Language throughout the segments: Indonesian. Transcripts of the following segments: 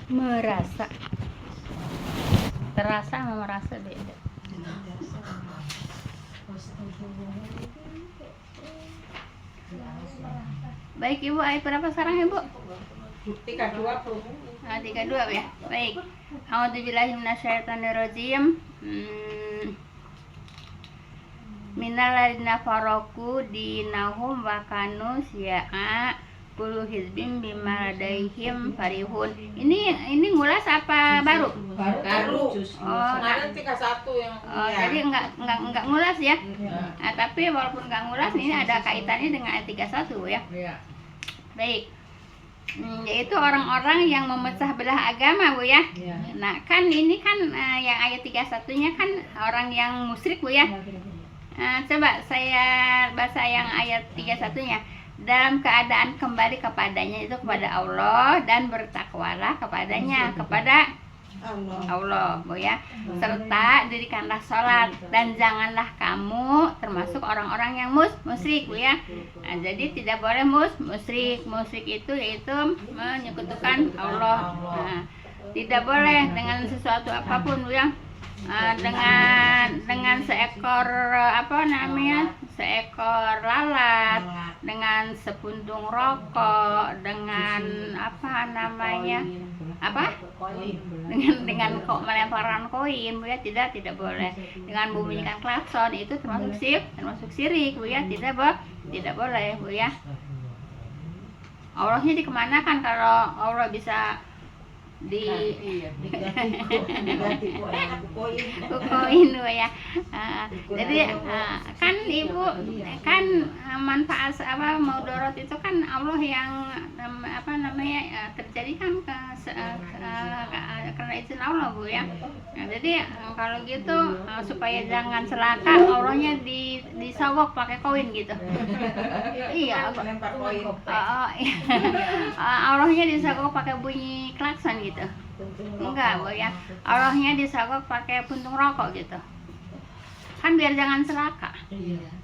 Merasa. Terasa sama merasa beda. Baik Ibu, ayat berapa sekarang Ibu? 32 Bu. 32 ya. Baik. A'udzubillahi minasyaitonirrajim. Minal ladzina faraqu dinahum wa kanu syi'a kullu hizbin bima ladaihim farihun. Ini ngulas apa baru? Baru. Oh, Kemarin 31 yang jadi enggak ngulas ya. Nah, tapi walaupun enggak ngulas, ini ada kaitannya dengan ayat 31 ya. Baik. Yaitu orang-orang yang memecah belah agama Bu ya. Nah, kan ini kan yang ayat 31-nya kan orang yang musyrik Bu ya. Coba saya baca yang ayat 31-nya. Dalam keadaan kembali kepadanya, itu kepada Allah, dan bertakwalah kepadanya, kepada Allah Bu ya. Serta dirikanlah sholat, dan janganlah kamu termasuk orang-orang yang musyrik Bu ya. Nah, jadi tidak boleh musyrik. Musyrik itu yaitu menyekutukan Allah. Nah, tidak boleh dengan sesuatu apapun Bu ya. Dengan seekor seekor lalat, dengan sepuntung rokok, dengan dengan melemparan koin Bu ya, tidak boleh. Dengan membunyikan klakson itu termasuk syirik Bu ya, tidak boleh Bu ya. Allahnya dikemanakan kalau Allah bisa koin Bu ya. Jadi kan Ibu kan manfaat maudorot itu kan Allah yang terjadi kan karena izin Allah Bu ya. Nah, jadi kalau gitu supaya jangan celaka, Allahnya disogok pakai koin gitu. Iya, Allahnya disogok pakai bunyi klakson gitu. Enggak Bu ya. Allahnya disogok pakai puntung rokok gitu. Kan biar jangan celaka.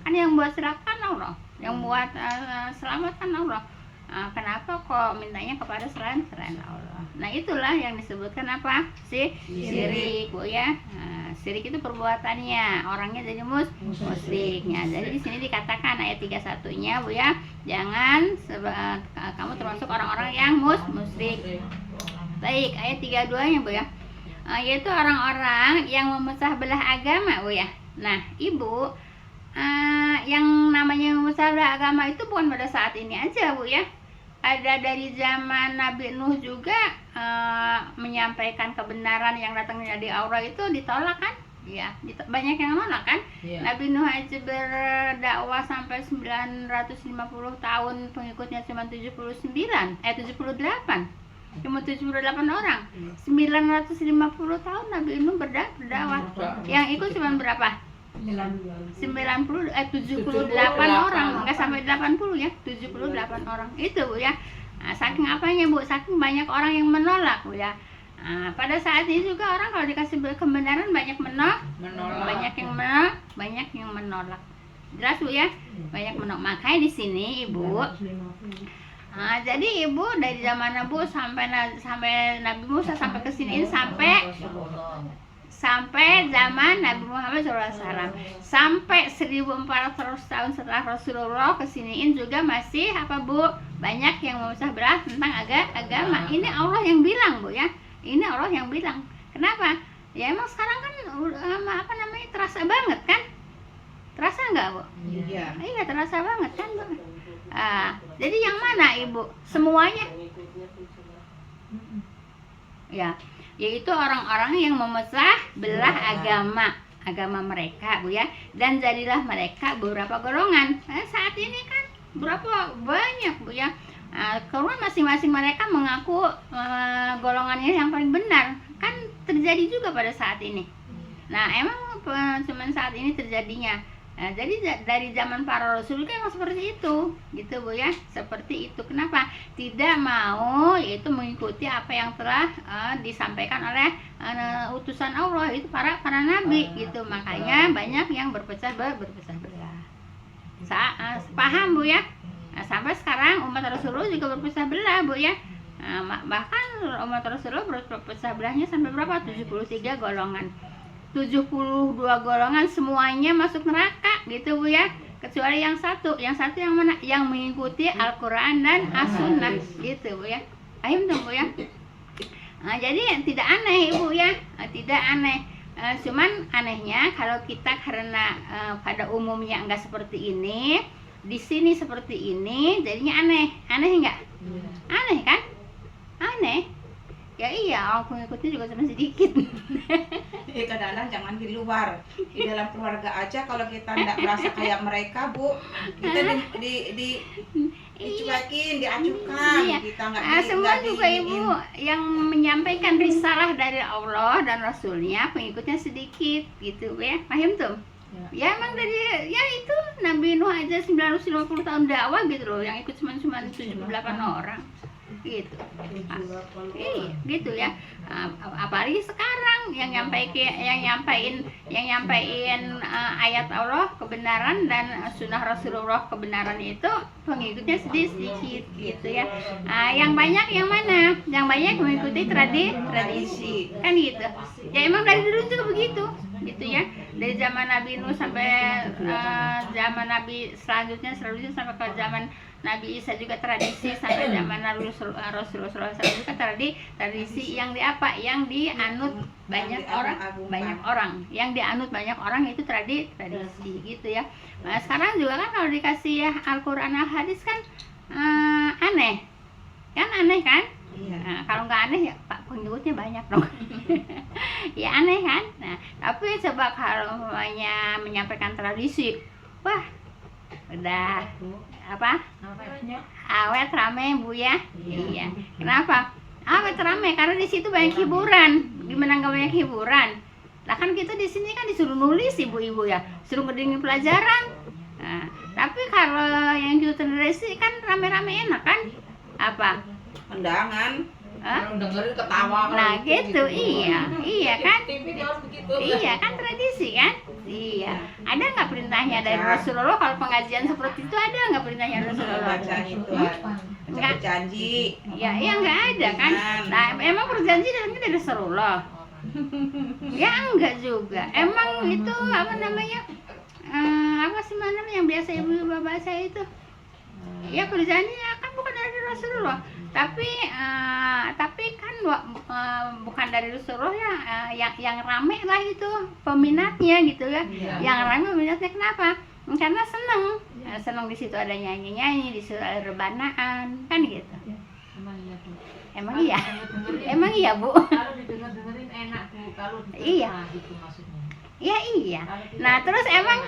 Kan yang buat celaka kan Allah, yang buat selamat kan Allah. Kenapa kok mintanya kepada selain Allah? Nah, itulah yang disebutkan apa? Syirik Bu ya. Syirik itu perbuatannya, orangnya jadi musyriknya. Jadi di sini dikatakan ayat 31-nya Bu ya, jangan kamu termasuk orang-orang yang musyrik. Baik, ayat 32-nya Bu ya. Yaitu orang-orang yang memecah belah agama Bu ya. Nah, Ibu, yang namanya memecah belah agama itu bukan pada saat ini aja Bu ya. Ada dari zaman Nabi Nuh juga menyampaikan kebenaran yang datang dari Allah itu ditolak kan? Ya, banyak yang nolak kan? Nabi Nuh aja berdakwah sampai 950 tahun, pengikutnya cuma 78. Cuma 78 orang. 950 tahun Nabi Nuh berdakwah. Yang ikut cuma berapa? 78 orang, enggak sampai 80 ya, 78 orang itu Bu ya. Nah, saking apanya Bu, saking banyak orang yang menolak Bu ya. Pada saat ini juga orang kalau dikasih kebenaran banyak menolak. Banyak yang menolak. Jelas Bu ya, banyak menolak. Makanya di sini Ibu, jadi Ibu dari zaman Nabi sampai Nabi Musa sampai ke sini sampai zaman Nabi Muhammad SAW, sampai 1400 tahun setelah Rasulullah kesiniin juga masih Bu, banyak yang memecah belah tentang agama. Ini Allah yang bilang Bu ya, ini Allah yang bilang. Kenapa? Ya emang sekarang kan terasa banget kan? Terasa nggak Bu? Iya, terasa banget kan Bu. Jadi yang mana Ibu? Semuanya? Ya, yaitu orang-orang yang memecah belah agama mereka Bu ya, dan jadilah mereka beberapa golongan. Saat ini kan berapa banyak Bu ya. Karena masing-masing mereka mengaku golongannya yang paling benar. Kan terjadi juga pada saat ini. Nah, emang cuma saat ini terjadinya. Nah, jadi dari zaman para rasul kan seperti itu, gitu Bu ya, seperti itu. Kenapa? Tidak mau yaitu mengikuti apa yang telah disampaikan oleh utusan Allah, itu para nabi, gitu. Makanya banyak yang berpecah belah. Paham Bu ya? Nah, sampai sekarang umat Rasulullah juga berpecah belah Bu ya. Bahkan umat Rasulullah berpecah belahnya sampai berapa? 73 golongan. 72 golongan semuanya masuk neraka gitu Bu ya. Kecuali yang satu yang mana? Yang mengikuti Al-Qur'an dan As-Sunnah gitu Bu ya. Paham tuh Bu ya? Nah, jadi tidak aneh Ibu ya. Tidak aneh. Cuman anehnya kalau kita karena pada umumnya enggak seperti ini, di sini seperti ini, jadinya aneh enggak? Aneh kan? Aneh. Ya iya, orang pengikutnya juga cuma sedikit. Kadang-kadang jangan di luar, di dalam keluarga aja kalau kita tidak merasa kayak mereka Bu, kita dicuekin, diacukan, Iya. kita nggak Semua nggak juga diiniin. Ibu yang menyampaikan risalah dari Allah dan Rasulnya pengikutnya sedikit gitu ya. Paham tuh? Ya emang dari ya itu Nabi Nuh aja 950 tahun dakwah gitu loh, yang ikut cuma 78 orang gitu. Iya, gitu ya. Apalagi sekarang yang nyampain ayat Allah kebenaran dan sunnah Rasulullah kebenaran itu pengikutnya sedikit gitu ya. Yang banyak yang mana? Yang banyak mengikuti tradisi kan gitu. Ya emang dari dulu juga begitu gitu ya. Dari zaman Nabi Nuh sampai zaman Nabi selanjutnya sampai ke zaman Nabi Isa juga tradisi, sampai zaman Rasulullah SAW juga tradisi yang yang dianut banyak orang, yang dianut banyak orang itu tradisi gitu ya. Nah, sekarang juga kan kalau dikasih Al-Qur'an Al-Hadis kan aneh kan? Iya. Nah, kalau nggak aneh ya Pak pengikutnya banyak dong. Ya aneh kan? Nah, tapi coba kalau umpamanya menyampaikan tradisi, wah udah apa? Awet rame Bu ya. Iya. Kenapa? Awet rame karena di situ banyak hiburan. Gimana nggak banyak hiburan? Lah kan kita di sini kan disuruh nulis ibu-ibu ya, suruh ngedengin pelajaran. Nah, tapi kalau yang kita tradisi kan rame-rame enak kan? Apa? Undangan, Orang dengerin ketawa. Nah kalau gitu, iya kan? TV dia harus begitu. Iya kan tradisi kan? Iya. Ada nggak perintahnya dari Rasulullah kalau pengajian seperti itu, ada nggak perintahnya Rasulullah? baca itu, Enggak. janji. Ya nggak ada kan? Nah emang perjanjian dari Rasulullah? Ya enggak juga. Emang itu apa namanya? Apa sih mana yang biasa ibu bapak saya itu? Ya perjanjian kan bukan dari Rasulullah, tapi kan bukan dari Rasulullah ya, yang rame lah itu peminatnya gitu ya. Yang rame peminatnya kenapa? Karena seneng di situ ada nyanyi, di situ ada rebanaan kan gitu. Emang iya? Emang iya Bu? Kalau didengar-dengerin enak Bu, kalau Iya. gitu maksudnya. Ya iya. Nah terus emang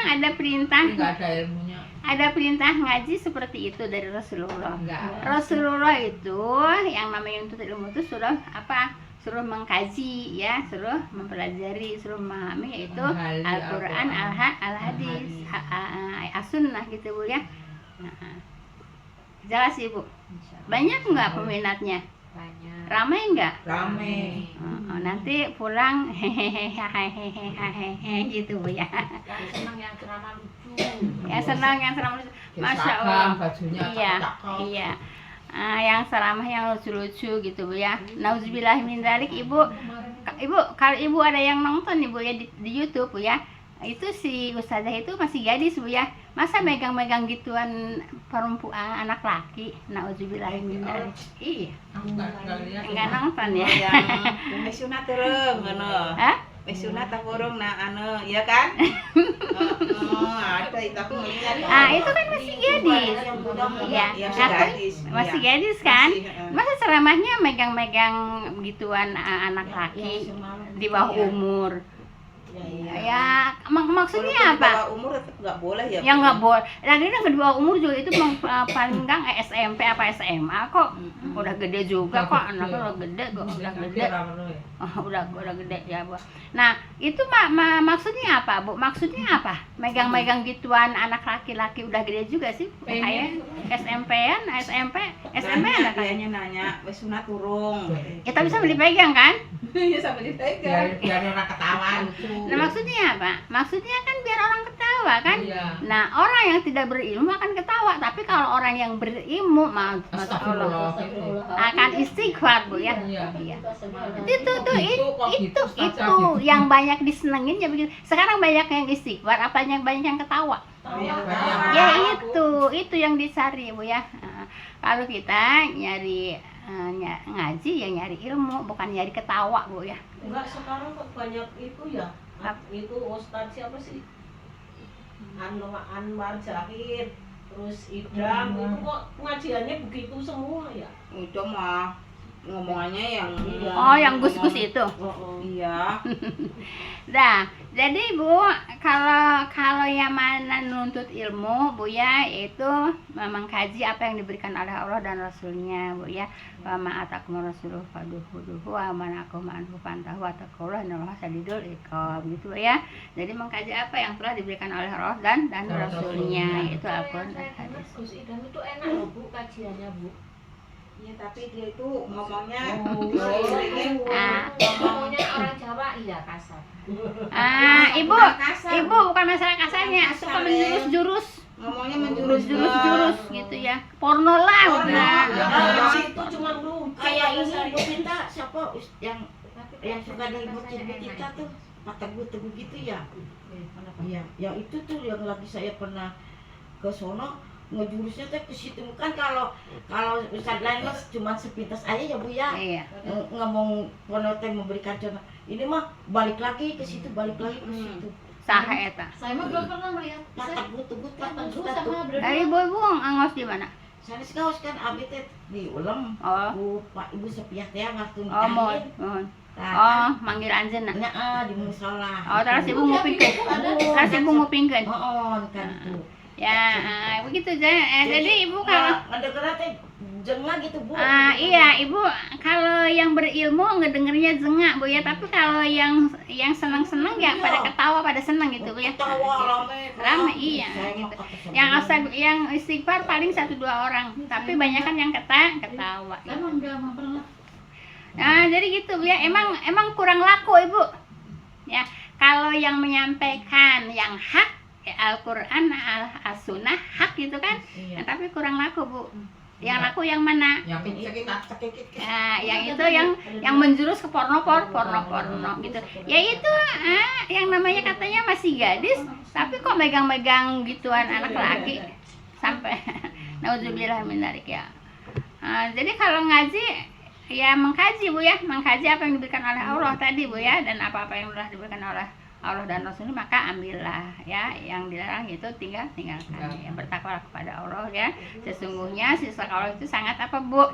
ada perintah Enggak ada ilmunya. ada perintah ngaji seperti itu dari Rasulullah. Enggak. Rasulullah itu yang namanya untuk ilmu itu suruh mengkaji ya, suruh mempelajari, suruh memahami yaitu Al-Qur'an, Al-Hadis, As-Sunnah gitu Bu ya. Nah, jelas Ibu. Banyak nggak peminatnya? Banyak. Ramai nggak? Rame. Nanti pulang gitu Bu ya. Yang senang yang ceramah lucu. Ya senang yang ceramah lucu. Masya Allah. Bajunya Iya, cakep-cakep. iya. Yang ceramah yang lucu-lucu gitu Bu ya. Nauzubillah min dzalik Ibu kalau Ibu ada yang nonton Ibu ya di YouTube Bu ya. Itu si ustazah itu masih gadis Bu ya. Masa megang-megang gituan perempuan anak laki. Nauzubillah min dzalik. Iya. Enggak lihat. Enggak nonton ya. Yang sunat terus, ngono. Hah? Sunat tak burung iya kan? Ada itu aku melihat. Itu kan masih gadis. Iya, Yang aku gadis. masih Iya. gadis kan? Masih, Masa ceramahnya megang-megang gituan anak laki di bawah umur. Ya, maksudnya Walaupun di apa? bawah umur tetap nggak boleh ya. Yang nggak boleh. Lagi kan kedua umur juga itu paling enggak SMP apa SMA kok. Udah gede juga kok, anaknya udah gede kok, udah gede. Udah gede ya Bu. Nah itu maksudnya apa Bu? Maksudnya apa? Megang-megang gituan anak laki-laki udah gede juga sih. Kayak SMP-an, SMP anak kayaknya nanya, wes sunat urung. ya tapi sambil dipegang kan? Iya sampai dipegang. Biar orang ketawa lucu. Nah maksudnya apa? Maksudnya kan biar orang ketawa ketawa kan. Iya. Nah, orang yang tidak berilmu akan ketawa, tapi kalau orang yang berilmu, Masya Allah, akan istighfar, Bu ya. Iya. Iya. Itu kok gitu, Itu yang banyak disenengin ya begitu. Sekarang banyak yang istighfar, apa yang banyak yang ketawa? Ya itu yang dicari, Bu ya. Kalau kita nyari ngaji ya nyari ilmu, bukan nyari ketawa, Bu ya. Enggak, sekarang kok banyak itu ya. Itu Ustadz siapa sih? Anwar Zahid, terus Idam, itu kok pengajiannya begitu semua ya? Itu mah ngomongannya yang Oh, yang gus-gus itu. Iya. Nah, jadi Bu, kalau yang mana nuntut ilmu, Bu ya, itu memang kaji apa yang diberikan oleh Allah dan Rasulnya, Bu ya. Wa ma atakum rasuluh faduhu wa manakum anhu fantahu wa taqullah innallaha sadidul iqab gitu ya. Jadi mengkaji apa yang telah diberikan oleh Allah dan Rasulnya, itu Al-Qur'an dan hadis. Gus Idam itu enak loh Bu kajiannya Bu. Iya, tapi dia itu ngomongnya Ngomongnya orang Jawa iya kasar. Ibu bukan masalah kasarnya, suka menjurus-jurus. ngomongnya menjurus-jurus Gitu ya. Porno lah udah. Itu cuma lu Kayak ini Bu Tita, siapa yang suka di masjid Bu Tita tuh, Pak Teguh gitu ya. Iya, yang itu tuh yang lagi saya pernah ke sono, ngejurusnya tuh ke situ. Kan kalau Ustadz lain mas cuma sepintas aja ya Bu ya. Iya. Ngomong ponote memberikan contoh. Ini mah balik lagi ke situ, balik lagi ke situ. Saha eta. Saya mah belum pernah melihat. Pak Teguh kan Pak Teguh Ustadz tuh. sama berdua. Ibu angos di mana? Sanes gaos kan abdi teh di Ulem. Oh. Bu Pak Ibu Sepiah teh waktu Oh, mohon. nikahin. Oh, manggil anjeun. Nya di musola. Oh, terus ibu ngupingkeun. Terus ibu ngupingkeun. Oh, kan itu. Ya, begitu aja. Jadi ibu kalau ngedengeran teh jengah gitu Bu. iya, ibu kalau yang berilmu ngedengernya jengak, Bu ya. Tapi kalau yang seneng-seneng ya pada ketawa, pada seneng gitu, Bu ya. Tawa Rame, iya, gitu. Yang istighfar paling 1-2 orang, tapi banyak kan yang ketawa. Gitu. Emang enggak pernah. Nah, jadi gitu Bu ya. Emang kurang laku, Ibu. Ya, kalau yang menyampaikan yang hak Al-Quran, As-Sunnah, hak gitu kan. Nah, tapi kurang laku, Bu. Yang laku yang mana? Yang Nah, yang itu yang menjurus ke porno gitu. Ya itu yang namanya katanya masih gadis, tapi kok megang-megang gituan anak laki sampai naudzubillah min dzalik ya. Jadi kalau ngaji ya mengkaji, Bu ya, mengkaji apa yang diberikan oleh Allah tadi, Bu ya, dan apa-apa yang telah diberikan oleh Allah dan Rasulnya, maka ambillah ya, yang dilarang itu tinggalkan ya, bertakwalah kepada Allah ya, sesungguhnya sisa Allah itu sangat apa Bu.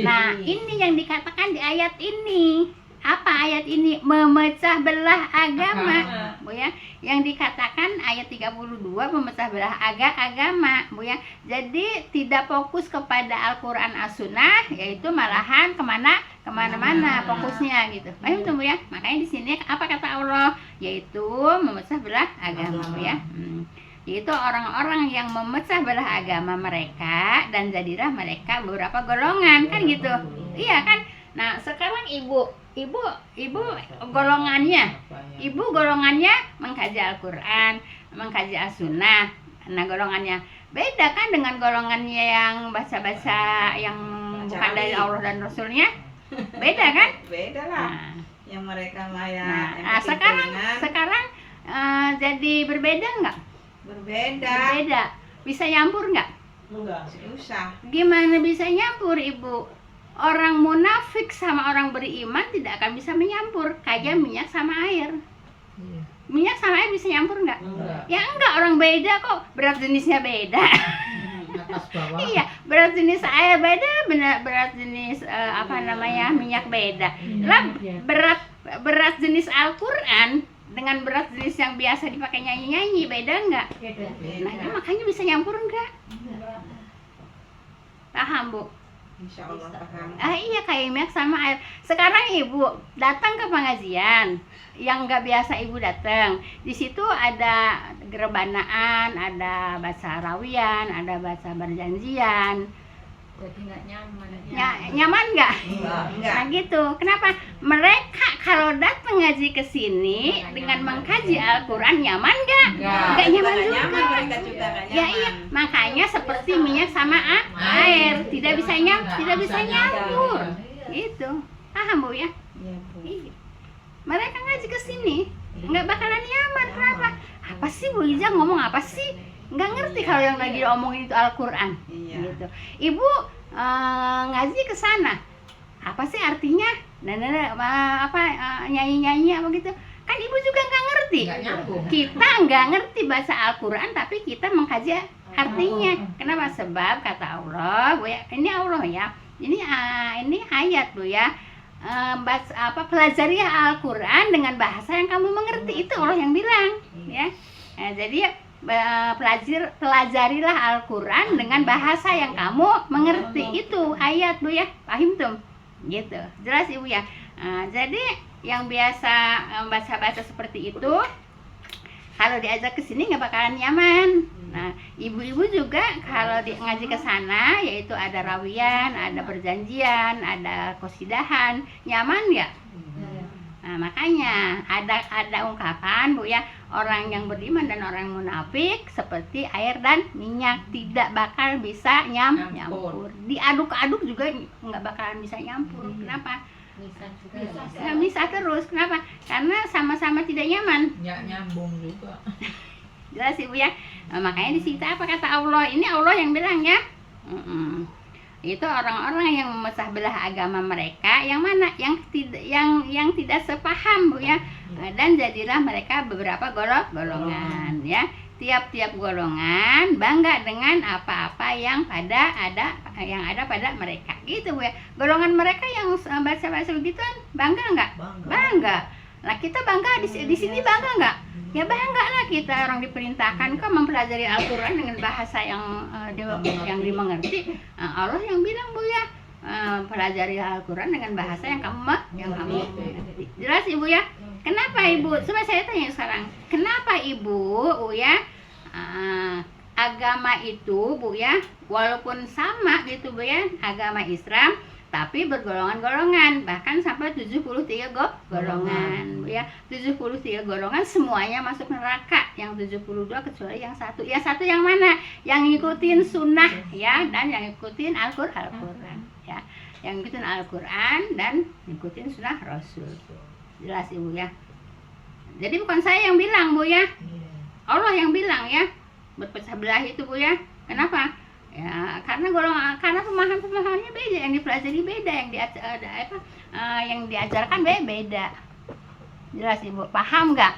Nah ini yang dikatakan di ayat ini, apa ayat ini? Memecah belah agama Bu ya, yang dikatakan ayat 32 memecah belah agama Bu ya. Jadi tidak fokus kepada Al-Quran As-Sunnah, yaitu malahan kemana-mana fokusnya gitu. Paham tuh Bu ya? Makanya di sini apa kata Allah? Yaitu memecah belah agama Bu ya. Yaitu orang-orang yang memecah belah agama mereka dan jadilah mereka beberapa golongan kan gitu. Iya kan? Nah, sekarang ibu golongannya mengkaji Al-Quran, mengkaji As-Sunnah. Nah, golongannya beda kan dengan golongannya yang baca-baca yang bukan dari Allah dan Rasulnya. Beda kan? Beda lah. Nah, Yang mereka mah ya. sekarang jadi berbeda nggak? Berbeda. Bisa nyampur nggak? enggak. Susah. Gimana bisa nyampur, Ibu? Orang munafik sama orang beriman tidak akan bisa menyampur, kayak minyak sama air. Minyak sama air bisa nyampur nggak? Enggak. Ya enggak, orang beda kok, berat jenisnya beda. Atas bawah. Iya, berat jenis air beda, berat jenis minyak beda. Lah berat jenis Al-Quran dengan berat jenis yang biasa dipakai nyanyi-nyanyi beda nggak? Nah, ini makanya bisa nyampur nggak? Paham Bu? Insya Allah paham. Iya, kayak minyak sama air. Sekarang Ibu datang ke pengajian yang nggak biasa Ibu datang. Di situ ada gerebanaan, ada baca rawian, ada baca berjanjian. Jadi nggak nyaman. Nyaman nggak? Enggak. Nah gitu. Kenapa? Mereka kalau datang ngaji ke sini dengan mengkaji Al-Quran nyaman nggak? Nggak nyaman juga. Mereka juga nggak Ya nyaman. iya, makanya seperti minyak sama air, tidak bisa nyampur. Gitu. Paham Bu ya? Iya. Mereka ngaji ke sini nggak bakalan nyaman. Kenapa? Apa sih Bu Iza ngomong apa sih? Nggak ngerti kalau yang lagi diomongin itu Al-Quran. Iya. Gitu. Ibu ngaji ke sana. Apa sih artinya? Nyanyi-nyanyi apa gitu. Kan ibu juga nggak ngerti. Nggak nyambung. Kita nggak ngerti bahasa Al-Quran tapi kita mengkaji artinya. Kenapa? Sebab kata Allah, Bu ya, ini Allah ya. Ini ayat Bu ya. Pelajari Al-Quran dengan bahasa yang kamu mengerti. Itu Allah yang bilang ya. Jadi pelajarilah Al-Quran dengan bahasa yang kamu mengerti. Itu ayat Bu ya. Paham tuh? Gitu. Jelas Ibu ya. Jadi yang biasa baca-baca seperti itu kalau diajak ke sini nggak bakalan nyaman. Nah, ibu-ibu juga kalau ngaji ke sana yaitu ada rawian, ada perjanjian, ada qasidahan, nyaman ya? Nah, makanya ada ungkapan Bu ya, orang yang beriman dan orang munafik seperti air dan minyak, tidak bakal bisa nyampur. Diaduk-aduk juga nggak bakalan bisa nyampur. Kenapa? Bisa terus. Kenapa? Karena sama-sama tidak nyaman. Nggak nyambung juga. Jelas Ibu ya. Nah, makanya di situ apa kata Allah? Ini Allah yang bilang ya. Itu orang-orang yang memecah belah agama mereka, yang mana yang tidak sepaham Bu ya. Dan jadilah mereka beberapa golongan ya. Tiap-tiap golongan bangga dengan apa-apa yang ada pada mereka. Gitu Bu ya. Golongan mereka yang baca-baca begituan bangga nggak? Bangga. Lah kita bangga di sini bangga nggak? Ya bangga lah, kita orang diperintahkan kok mempelajari Al-Quran dengan bahasa yang dimengerti. Allah yang bilang Bu ya, pelajari Al-Quran dengan bahasa yang kamu mengerti. Jelas Ibu ya? Kenapa Ibu? Coba saya tanya sekarang. Kenapa Ibu Bu ya, agama itu Bu ya, walaupun sama gitu Bu ya, agama Islam tapi bergolongan-golongan, bahkan sampai 73 golongan Bu ya. 73 golongan semuanya masuk neraka, yang 72 kecuali yang satu. Yang satu yang mana? Yang ngikutin sunnah ya, dan yang ngikutin Al-Quran ya. Yang ngikutin Al-Quran dan ngikutin sunnah Rasul. Jelas Ibu ya. Jadi bukan saya yang bilang Bu ya, Allah yang bilang ya. Berpecah belah itu Bu ya. Kenapa? Ya, karena pemahamannya beda, yang dipelajari beda, yang diajarkan beda. Jelas Ibu, paham nggak?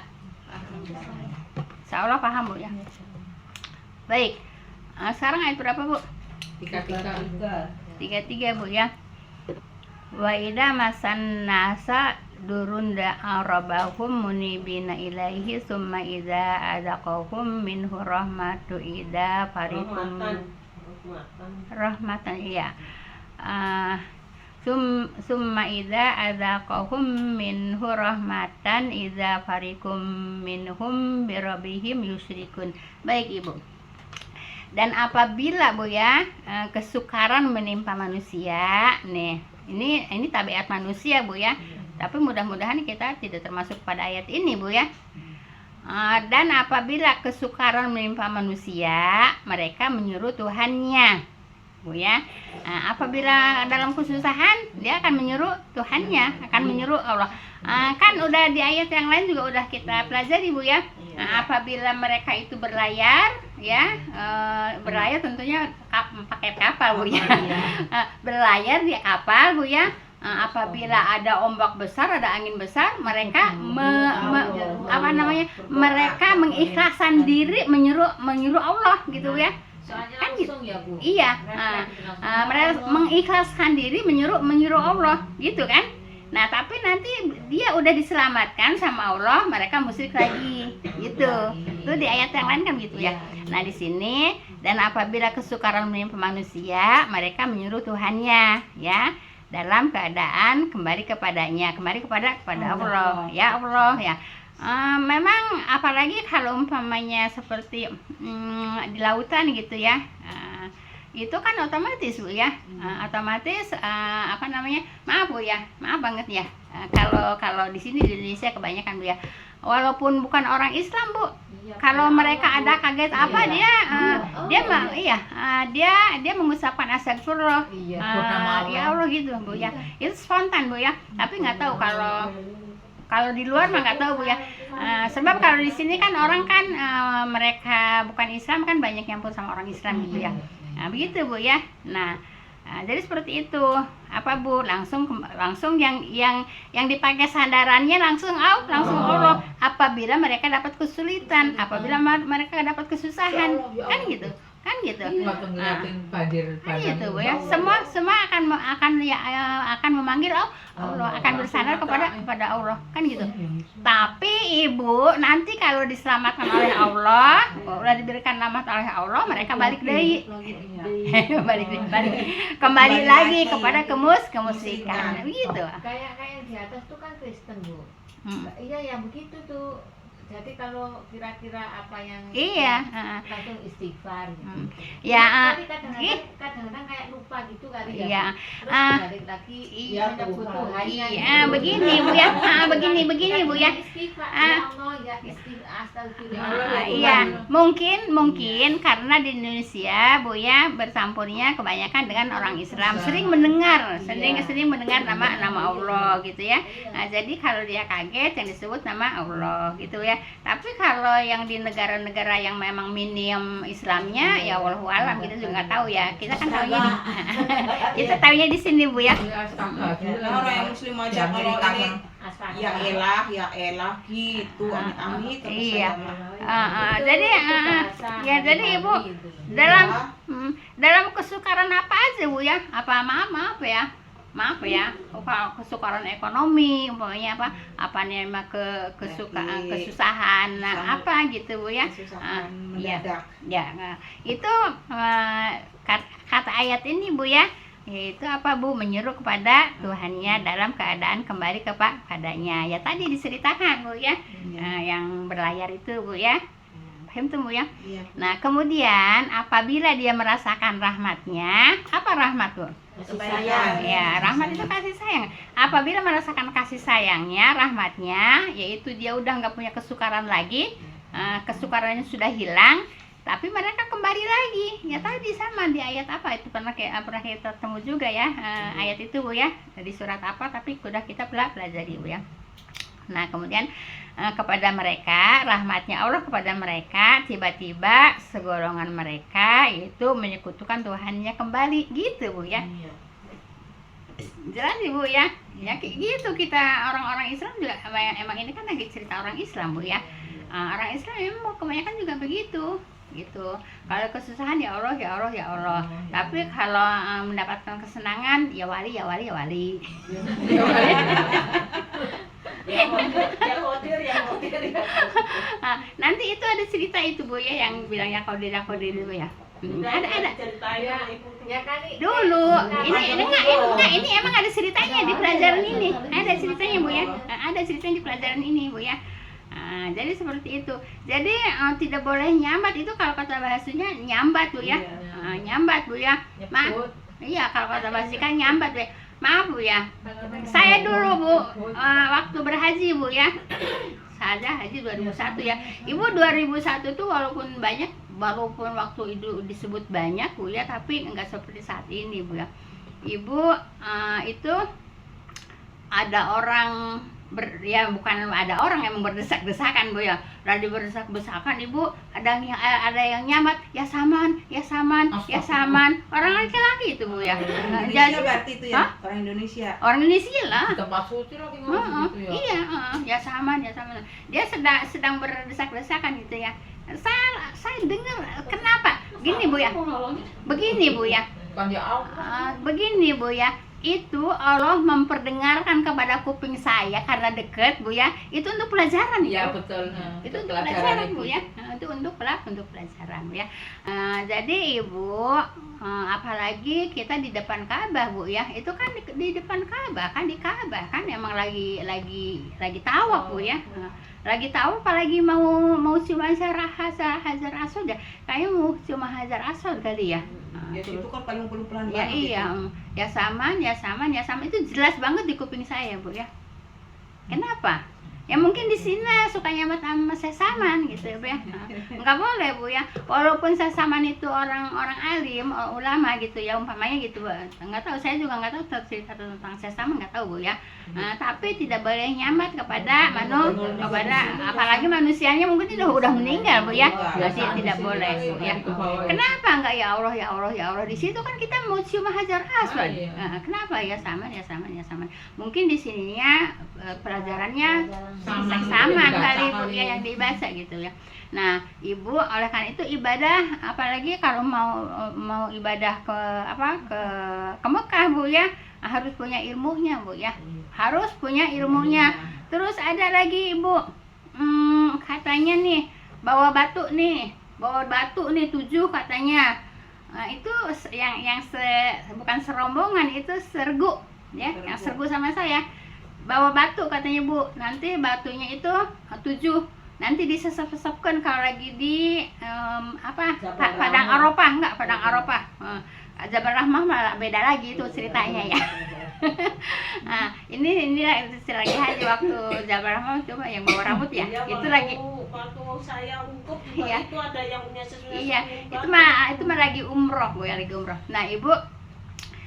Insya Allah paham Bu ya. Baik, sekarang ayat berapa Bu? 33 Bu ya. Wa idza masan nasa durun da'a rabbahum munibina ilaihi summa idza adaqahum minhu rahmatu idza fariqum rahmatan iya. Summa idza adaqahum minhu rahmatan idza fariqum minhum bi rabbihim yusyrikun. Baik Ibu. Dan apabila Bu ya, kesukaran menimpa manusia, nih, ini tabiat manusia Bu ya. Tapi mudah-mudahan kita tidak termasuk pada ayat ini Bu ya. Dan apabila kesukaran menimpa manusia, mereka menyuruh Tuhannya Bu ya. Apabila dalam kesusahan, dia akan menyuruh Tuhannya, akan menyuruh Allah. Kan udah di ayat yang lain juga udah kita pelajari Bu ya. Apabila mereka itu berlayar ya, berlayar tentunya pakai kapal Bu ya. Berlayar di kapal Bu ya. Apabila ada ombak besar, ada angin besar, mereka mereka mengikhlaskan diri menyuruh Allah gitu ya. Soalnya Kan langsung ya Bu. Iya, mereka mengikhlaskan diri menyuruh Allah gitu kan. Nah tapi nanti dia udah diselamatkan sama Allah, mereka musyrik lagi gitu. Itu di ayat yang lain kan gitu ya. Nah di sini, dan apabila kesukaran menimpa manusia, mereka menyuruh Tuhannya ya, dalam keadaan kembali kepadanya, kembali kepada Allah ya. Allah ya. Memang apalagi kalau umpamanya seperti di lautan gitu ya, itu kan otomatis Bu ya, otomatis maaf Bu ya, maaf banget ya, Kalau di sini di Indonesia kebanyakan Bu ya, walaupun bukan orang Islam Bu, Iya, kalau kayak mereka Allah, ada Bu. kaget apa dia mengucapkan astagfirullah, Iya. ya Allah gitu Bu ya, itu spontan Bu ya, tapi nggak tahu kalau di luar mah nggak tahu Bu ya. Sebab kalau di sini kan orang kan mereka bukan Islam kan banyak nyampur sama orang Islam gitu ya. Nah, begitu Bu ya. Nah, jadi seperti itu. Apa Bu? Langsung yang dipakai sandarannya langsung Allah. Apabila mereka dapat kesulitan, apabila mereka dapat kesusahan, kan gitu. Kan gitu. Waktu ngeliatin banjir Kan gitu Bu ya. bandang. Semua akan memanggil Allah, akan bersandar kepada Allah, kan gitu. Tapi Ibu nanti kalau diselamatkan oleh Allah, udah diberikan rahmat oleh Allah, mereka balik deui. balik kembali lagi kepada kemusyrikan. Begitu. Kayak di atas tuh kan Kristen Bu. Iya yang begitu tuh. Jadi kalau kira-kira apa yang Iya, langsung istighfar gitu. Ya, Tapi kadang-kadang kayak lupa gitu kali ya. iya. Terus balik lagi Iya, menyebut Tuhan. Iya, begini Bu ya. Begini Bu ya. Istighfar, ya Allah ya astagfirullah. Iya, mungkin karena di Indonesia Bu ya bercampurnya kebanyakan dengan orang Islam, sering mendengar nama Allah gitu ya. Nah, jadi kalau dia kaget yang disebut nama Allah gitu ya. Tapi kalau yang di negara-negara yang memang minim Islamnya ya wallahu alam kita juga nggak tahu ya. Kita kan taunya di sini Bu ya. Nah, orang yang muslim aja kalau ini ya elah gitu, amit-amit. Iya. Jadi Ibu dalam kesukaran apa aja Bu ya? Maaf ya, kalau kesukaran ekonomi, umpamanya kesusahan, apa gitu Bu ya. Mendadak. Itu kata ayat ini Bu ya, yaitu apa Bu, menyeru kepada Tuhannya dalam keadaan kembali kepadanya. Ya tadi diceritakan Bu ya, yang berlayar itu Bu ya. Paham tuh Bu ya. Nah kemudian apabila dia merasakan rahmatnya, apa rahmat Bu? Kasih sayang. Ya, rahmat itu kasih sayang. Apabila merasakan kasih sayangnya, rahmatnya, yaitu dia udah nggak punya kesukaran lagi, kesukarannya sudah hilang, tapi mereka kembali lagi. Ya tadi sama di ayat apa itu pernah kita temu juga ya, ayat itu Bu ya, di surat apa? Tapi sudah kita pelajari Bu ya. Nah kemudian kepada mereka, rahmatnya Allah kepada mereka, tiba-tiba segolongan mereka itu menyekutukan Tuhannya kembali, gitu Bu ya. Jelas Ibu ya. Ya kayak gitu kita orang-orang Islam juga emang ini kan lagi cerita orang Islam Bu ya. Orang Islam memang kebanyakan juga begitu gitu. Kalau kesusahan ya Allah. Tapi kalau mendapatkan kesenangan ya wali. yang kodir Nanti itu ada cerita itu Bu ya yang bilang ya kodir Bu ya. Ada ceritanya Ya kan dulu ini emang ada ceritanya di pelajaran ini, ada ceritanya Bu ya, ada ceritanya di pelajaran ini Bu ya. Jadi seperti itu. Jadi tidak boleh nyambat, itu kalau kata bahasanya nyambat Bu ya. Nyambat Bu ya. Iya, kalau kata bahasa kan nyambat Bu ya. Maaf Bu ya, saya dulu Bu waktu berhaji Bu ya, saya haji 2001 ya. Ibu 2001 tuh walaupun waktu itu disebut banyak Bu ya, tapi enggak seperti saat ini Bu ya. Ibu itu ada orang bukan ada orang yang berdesak-desakan Bu ya. Lagi berdesak-desakan Ibu ada yang nyambat ya saman. Orang laki-laki itu Bu ya. Indonesia berarti itu ya, orang Indonesia. Orang Indonesia lah. Tempat suci lagi ngomong gitu ya. Iya, ya saman. Dia sedang berdesak-desakan gitu ya. Saya dengar kenapa? Begini Bu ya. Bukan dia Allah. Begini Bu ya. Itu Allah memperdengarkan kepada kuping saya karena dekat Bu ya. Itu untuk pelajaran Iya Bu. betul. Itu untuk pelajaran Bu ya. Itu untuk pelajaran Bu ya. Jadi Ibu, apalagi kita di depan Ka'bah Bu ya. Itu kan di depan Ka'bah kan, di Ka'bah kan emang lagi tawaf Bu ya. Lagi tawaf apalagi mau cuma Hajar Aswad ya. Kayaknya mau cuma Hajar Aswad kali ya. Ya itu kan paling pelan-pelan Ya banget iya, itu. ya saman itu jelas banget di kuping saya Bu ya. Kenapa? Ya mungkin di sini sukanya sama sesaman gitu ya. Nggak boleh Bu ya. Walaupun sesaman itu orang-orang alim, ulama gitu ya umpamanya gitu. Nggak tahu, saya juga nggak tahu cerita tentang sesaman, nggak tahu Bu ya. Tapi tidak boleh nyamat kepada kepada apalagi manusianya mungkin udah meninggal Bu ya. Berarti tidak boleh Bu ya. Kenapa nggak ya Allah ya Allah ya Allah, di situ kan kita mau cium hajar aswad. Kenapa ya sama. Mungkin di sininya pelajarannya sama kali Bu ya yang dibaca gitu ya. Nah, Ibu oleh karena itu ibadah, apalagi kalau mau ibadah ke Mekah Bu ya, harus punya ilmunya Bu ya. Harus punya ilmunya. Terus ada lagi Ibu, katanya nih bawa batu nih 7 katanya. Itu bukan serombongan, itu sergu ya, yang sergu sama saya. Bawa batu katanya Bu, nanti batunya itu 7, nanti disesep-sesepkan kalau lagi di Padang Arafah. Jabal Rahmah malah beda lagi itu ceritanya ya. Nah, ini lagi haji waktu Jabal Rahmah coba yang bawa rambut ya. Iya, Itu lagi waktu saya wukuf juga Iya. itu ada yang punya sesuatu. iya, itu mah lagi umroh Bu ya, lagi umroh. Nah, Ibu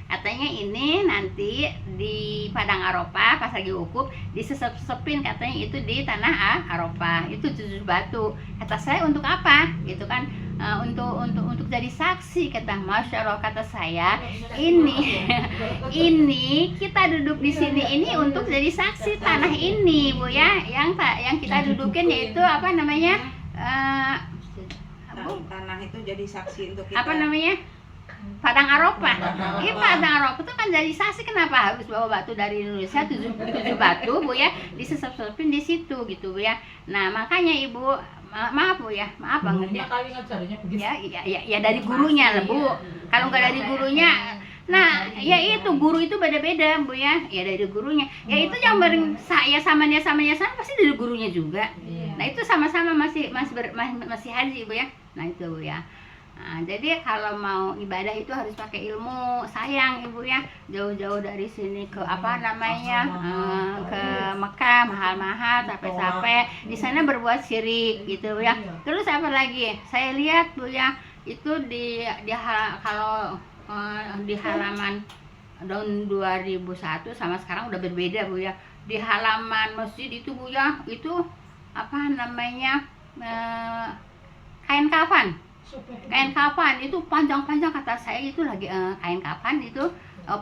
katanya ini nanti di Padang Arafah pas lagi wukuf disesep-sepin katanya itu di tanah Arafah itu 7 batu. Kata saya untuk apa gitu kan, untuk jadi saksi. Kata Masya Allah, kata saya ini kita duduk di sini ini untuk jadi saksi tanah ini Bu ya, yang kita dudukin yaitu apa namanya Tanah itu jadi saksi untuk kita. apa namanya Padang Arafah. Iya, Padang Arafah itu kan jadi saksi. Kenapa harus bawa batu dari Indonesia 7 batu Bu ya, disesep-sepin di situ gitu Bu ya. Nah, makanya Ibu maaf Bu ya, maaf banget ya. kali ngajarinya begitu. Ya dari gurunya lah Bu. Kalau nggak dari gurunya, nah ya itu guru itu beda-beda Bu ya. Ya dari gurunya. Ya itu yang bareng saya sama dia pasti dari gurunya juga. Nah, itu sama-sama masih haji Bu ya. Nah, itu Bu ya. Nah, jadi kalau mau ibadah itu harus pakai ilmu. Sayang Ibu ya, jauh-jauh dari sini ke ke Mekah, mahal-mahal, capek-capek. Di sana berbuat syirik gitu ya. Terus apa lagi? Saya lihat Bu ya, itu kalau di halaman tahun 2001 sama sekarang udah berbeda Bu ya. Di halaman masjid itu Bu ya, itu apa namanya? Kain kafan itu panjang-panjang, kata saya itu lagi kain kafan itu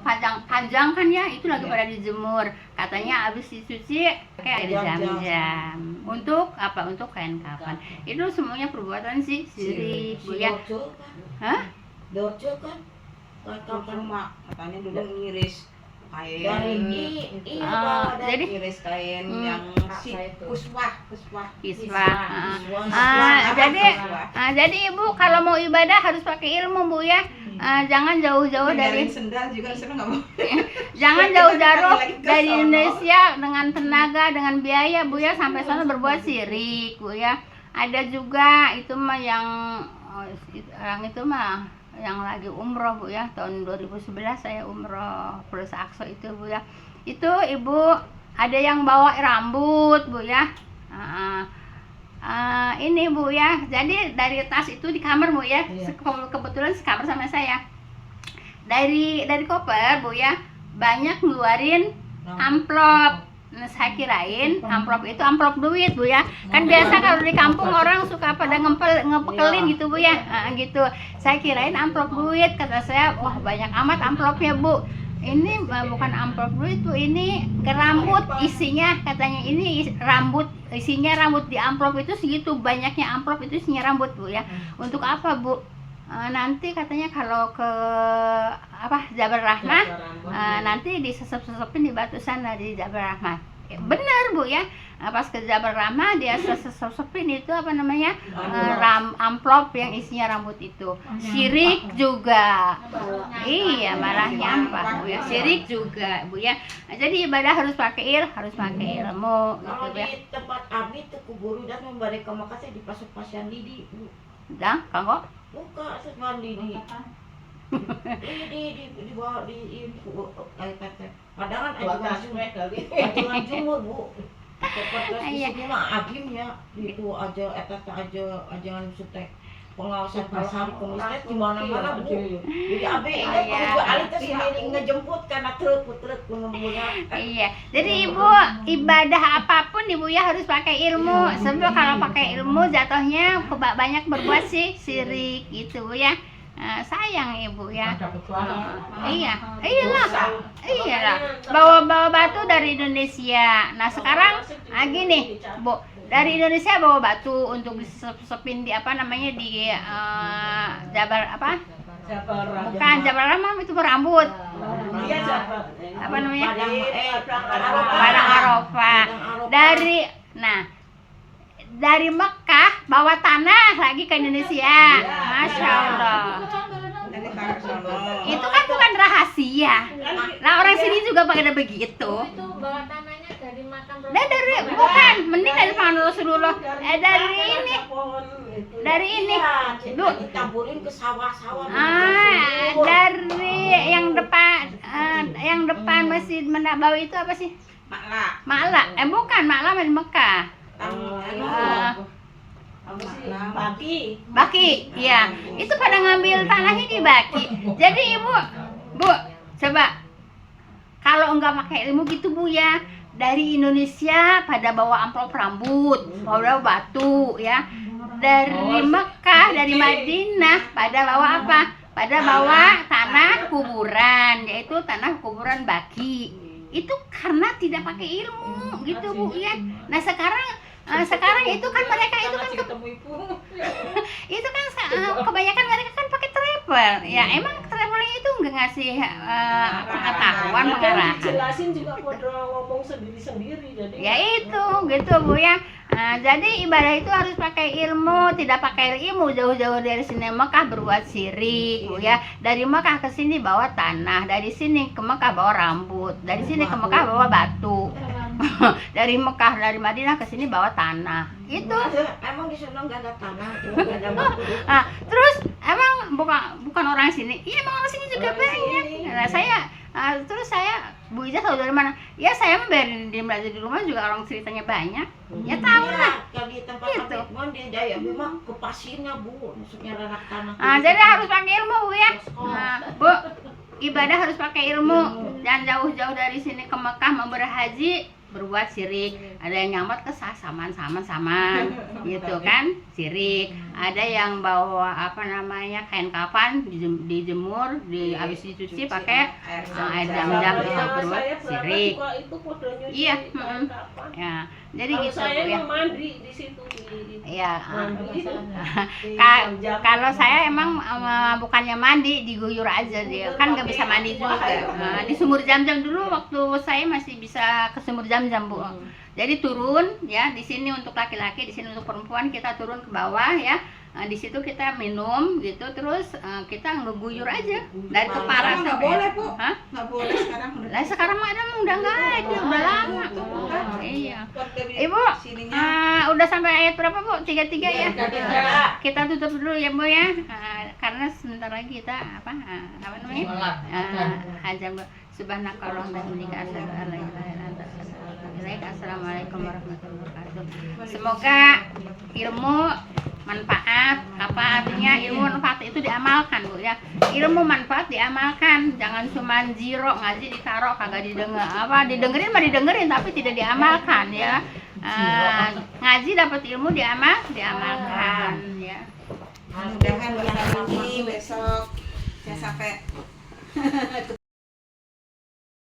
panjang kan ya, itu lagi pada dijemur, katanya habis dicuci kayak air Zam-Zam. Untuk apa? Untuk kain kafan. Itu semuanya perbuatan syirik Bu ya. Hah? Dorjo kan Cuma katanya dulu ngiris kain. Jadi Ngiris kain yang kuswah. Jadi Ibu kalau mau ibadah harus pakai ilmu Bu ya. Jangan jauh-jauh dari sendal juga seneng nggak Bu? Jangan jauh-jauh dari Indonesia dengan tenaga, dengan biaya Bu ya, sampai sana berbuat syirik Bu ya. Ada juga itu mah yang lagi umroh Bu ya, tahun 2011 saya umroh Pulau Aqsa itu Bu ya. Itu Ibu ada yang bawa rambut Bu ya. Ini Bu ya, jadi dari tas itu di kamar Bu ya. Kebetulan sekamar sama saya. Dari koper Bu ya, banyak ngeluarin amplop. Nah, saya kirain amplop itu amplop duit Bu ya. Kan biasa kalau di kampung orang suka pada ngepekelin gitu Bu ya. Gitu. Saya kirain amplop duit, kata saya, wah banyak amat amplopnya Bu. Ini bukan amplop duit Bu, ini rambut isinya, katanya ini rambut, isinya rambut. Di amplop itu segitu banyaknya amplop itu isinya rambut Bu ya. Untuk apa Bu? Nanti katanya kalau ke Jabal Rahmah, nanti disesep-sesepin di batu sana di Jabal Rahmah. Bener Bu ya. Pas ke Jabal Rahmah dia sesep-sepin itu amplop yang isinya rambut itu. Syirik juga. Iya, malah nyampah Bu ya. Syirik juga Bu ya. Jadi ibadah harus pakai ilmu gitu Kalau ya. di tempat Abi tuh kuburu dan membalik ke Makassar dipasuk pasien Didi Bu. Dah, kanggo Buka sepan Didi. di bawah di info iPad. Padahal Buat ajuan tasbih kali. ajuan jumur Bu. Seperti di Iya. sini mah agimnya itu aja ajangan sutek pengawasan kalau hari Kamis di mana-mana Bu. Jadi abi Iya. ini Ali teh sendiri ngejemput karena truk penemunya. Iya, jadi ibu ibadah apapun ibu ya harus pakai ilmu. Sebab kalau pakai ilmu jatuhnya banyak berbuat sih sirik gitu Bu ya. Sayang ibu ya. Iya, iyalah. Bawa batu dari Indonesia. Nah sekarang gini Bu, dari Indonesia bawa batu untuk disepin di apa namanya di Jabal apa? Bukan Jabal Rahmah, itu berambut. Iya, Jabar. Apa namanya? Padang Padang Arafah. Dari Mekah bawa tanah lagi ke Indonesia. Masya Allah. Dari tanah sono. Itu kan bukan rahasia. Nah orang sini juga pada begitu. Itu bawa tanahnya dari makam Bukan, mending dari tangan Rasulullah. Dari ini. Lu ditamburin ke sawah-sawah. Dari yang depan Masjid Nabawi itu apa sih? Ma'la. Bukan, Ma'la di Mekah. Baki, iya. Itu pada ngambil tanahnya di Baki. Jadi Bu, coba kalau enggak pakai ilmu gitu Bu ya, dari Indonesia pada bawa amplop rambut, bawa batu ya. Dari Mekah, dari Madinah pada bawa apa? Pada bawa tanah kuburan, yaitu tanah kuburan Baki. Itu karena tidak pakai ilmu gitu Bu ya. Nah sekarang itu kan mereka itu kan itu kan kebanyakan mereka kan pakai travel ya, emang traveling itu nggak ngasih pengetahuan pengarahan. Jelasin juga pada ngomong sendiri-sendiri jadi. Ya itu gitu Bu ya. Jadi ibadah itu harus pakai ilmu, tidak pakai ilmu jauh-jauh dari sini Mekah berbuat syirik Bu ya. Dari Mekah ke sini bawa tanah, dari sini ke Mekah bawa rambut, dari sini ke Mekah bawa batu. Dari Mekah, dari Madinah ke sini bawa tanah. Itu. Emang di sana nggak ada tanah, nggak ada batu. Terus emang bukan orang sini. Iya emang orang sini juga banyak. Nah, terus saya Bu Ija tahu dari mana? Ya saya mah biarin dia belajar di rumah juga orang ceritanya banyak. Ya tahu lah. Kalau di tempat Gitu. Mon di Jaya memang ke pasirnya Bu, maksudnya anak tanah. Jadi harus pakai ilmu Bu ya. Bu, ibadah harus pakai ilmu. Jangan jauh-jauh dari sini ke Mekah mau berhaji berbuat syirik. Ada yang nyambat ke saman gitu kan, syirik. Ada yang bawa apa namanya kain kafan dijemur, habis dicuci pakai air zam-zam itu berbuat syirik. Iya, ya. Jadi Kalau gitu saya Bu ya. mandi di situ Iya. mandi Kalau saya emang bukannya mandi, diguyur aja dia. Kan nggak bisa mandi juga. Di sumur Zam-Zam dulu waktu saya masih bisa ke sumur Zam-Zam Bu. Jadi turun ya, di sini untuk laki-laki, di sini untuk perempuan, kita turun ke bawah ya. Di situ kita minum gitu, terus kita ngeguyur aja dari kepala Nggak sampai. boleh Bu. Hah? Nggak boleh sekarang. Lah sekarang mah udah nggak ada, udah lama. Iya. Ibu, udah sampai ayat berapa Bu? 33 ya? Kita tutup dulu ya Bu ya, karena sebentar lagi kita apa namanya? Azan Bu. Subhanakallah wa bihamdika asyhadu an la ilaha illa anta astaghfiruka wa atubu ilaik. Assalamualaikum warahmatullahi wabarakatuh. Semoga ilmu manfaat, apa artinya ilmu manfaat itu diamalkan Bu ya. Ilmu manfaat diamalkan, jangan cuma zero ngaji ditaruh kagak didengerin mah didengerin tapi tidak diamalkan ya. Ngaji dapat ilmu diamalkan ya. Mudah-mudahan bulan ini besok saya sampai